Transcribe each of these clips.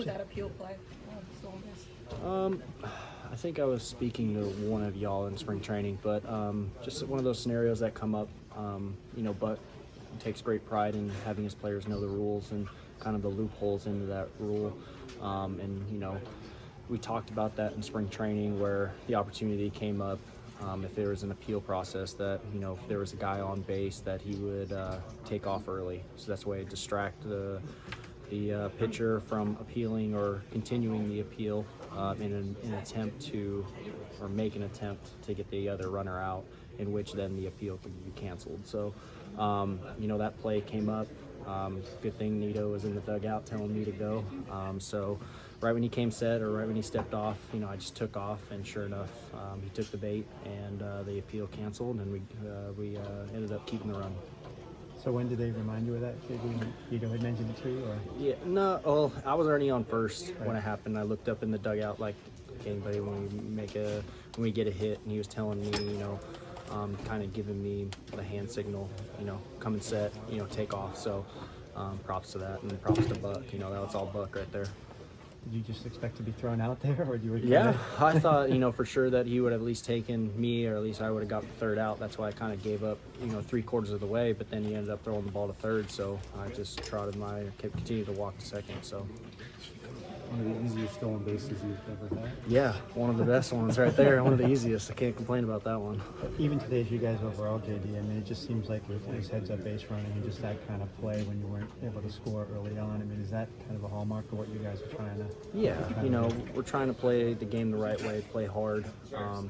with that appeal play? I think I was speaking to one of y'all in spring training, but just one of those scenarios that come up. But takes great pride in having his players know the rules and kind of the loopholes into that rule. We talked about that in spring training where the opportunity came up. If there was an appeal process that, if there was a guy on base that he would take off early. So that's a way to distract the pitcher from appealing or continuing the appeal in an attempt to, or make an attempt to get the other runner out, in which then the appeal could be canceled. So, that play came up. Good thing Nito was in the dugout telling me to go. So right when he came set, or right when he stepped off, I just took off, and sure enough, he took the bait, and the appeal canceled, and we ended up keeping the run. So when did they remind you of that? Nito had mentioned it to you, or? Yeah, no. Well, I was already on first when it happened. I looked up in the dugout like anybody when we get a hit, and he was telling me, kind of giving me the hand signal, come and set, take off. So props to that, and props to Buck. That was all Buck right there. Did you just expect to be thrown out there, or you were? Yeah, I thought, for sure that he would have at least taken me, or at least I would have got the third out. That's why I kind of gave up, 3/4 of the way, but then he ended up throwing the ball to third, so I just continued to walk to second. So one of the easiest stolen bases you've ever had. Yeah, one of the best ones right there. One of the easiest. I can't complain about that one. Even today, for you guys overall, JD, it just seems like it was heads-up base running and just that kind of play when you weren't able to score early on. Is that kind of a hallmark of what you guys are trying to? Yeah, we're trying to play the game the right way, play hard,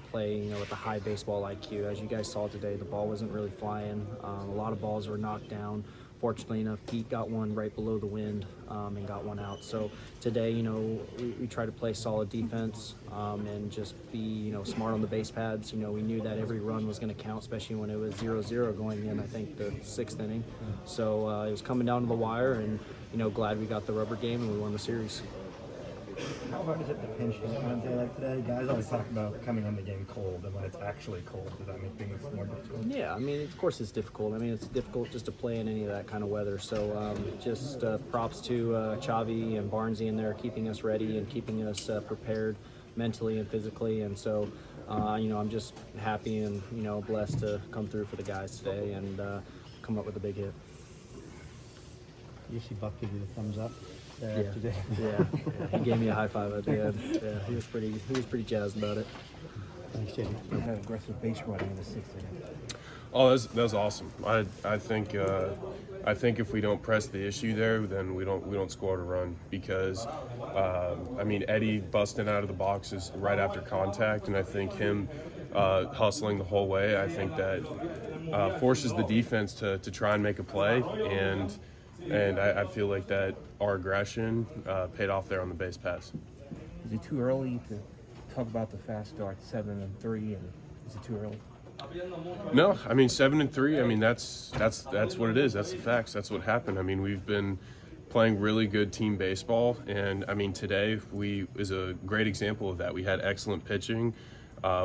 play, with a high baseball IQ. As you guys saw today, the ball wasn't really flying. A lot of balls were knocked down. Fortunately enough, Pete got one right below the wind and got one out. So today, we try to play solid defense and just be, smart on the base pads. We knew that every run was going to count, especially when it was 0-0 going in, I think, the 6th inning. So it was coming down to the wire, and, glad we got the rubber game and we won the series. How hard is it to pinch hit on a day like today? Guys always talk about coming on the game cold, and when it's actually cold, does that make things more difficult? Yeah, of course it's difficult. It's difficult just to play in any of that kind of weather. So just props to Chavi and Barnesy in there, keeping us ready and keeping us prepared mentally and physically. And so, I'm just happy and, blessed to come through for the guys today and come up with a big hit. You see Buck give you the thumbs up. Yeah, he gave me a high five at the end. Yeah, he was pretty jazzed about it. Thanks, JD. You had aggressive base running in the 6th inning. Oh, that was awesome. I think if we don't press the issue there, then we don't score a run, because Eddie busting out of the boxes right after contact, and I think him hustling the whole way, I think that forces the defense to try and make a play, and I feel like that our aggression paid off there on the base pass. Is it too early to talk about the fast start, 7-3, and is it too early? No, 7-3. That's what it is. That's the facts. That's what happened. We've been playing really good team baseball, and today is a great example of that. We had excellent pitching.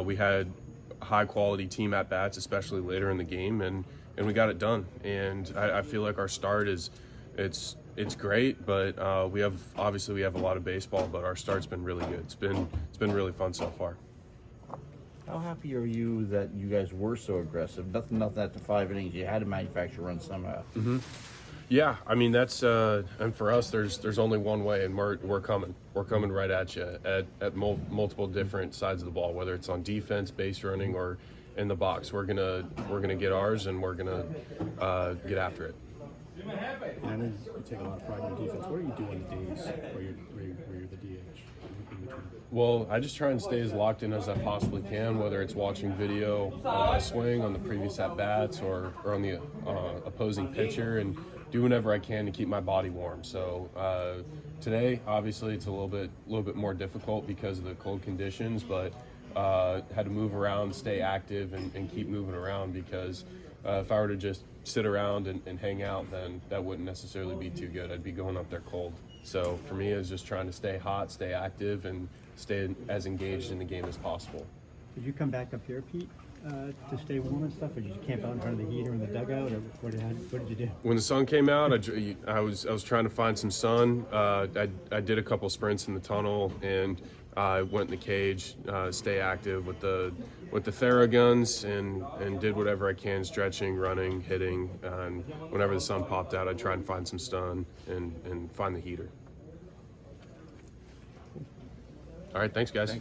We had high quality team at bats, especially later in the game, and we got it done. And I feel like our start it's great, but we have a lot of baseball, but our start's been really good. It's been really fun so far. How happy are you that you guys were so aggressive? Nothing after 5 innings. You had to manufacture runs somehow. Mm-hmm. Yeah, that's and for us, there's only one way, and we're coming right at you at multiple different sides of the ball, whether it's on defense, base running, or in the box. We're gonna get ours, and we're gonna get after it. I know you take a lot of pride in your defense. What are you doing the days where you're the DH in between? Well, I just try and stay as locked in as I possibly can, whether it's watching video on my swing, on the previous at-bats, or on the opposing pitcher, and do whatever I can to keep my body warm. So today, obviously, it's a little bit more difficult because of the cold conditions, but had to move around, stay active, and keep moving around, because if I were to just sit around and hang out, then that wouldn't necessarily be too good. I'd be going up there cold. So for me, it's just trying to stay hot, stay active, and stay as engaged in the game as possible. Did you come back up here, Pete? to stay warm and stuff, or did you camp out in front of the heater in the dugout, or what did you do? When the sun came out, I was trying to find some sun. I did a couple sprints in the tunnel, and I went in the cage, stay active with the Theraguns, and did whatever I can, stretching, running, hitting, and whenever the sun popped out, I'd try and find some sun and find the heater. All right, thanks guys.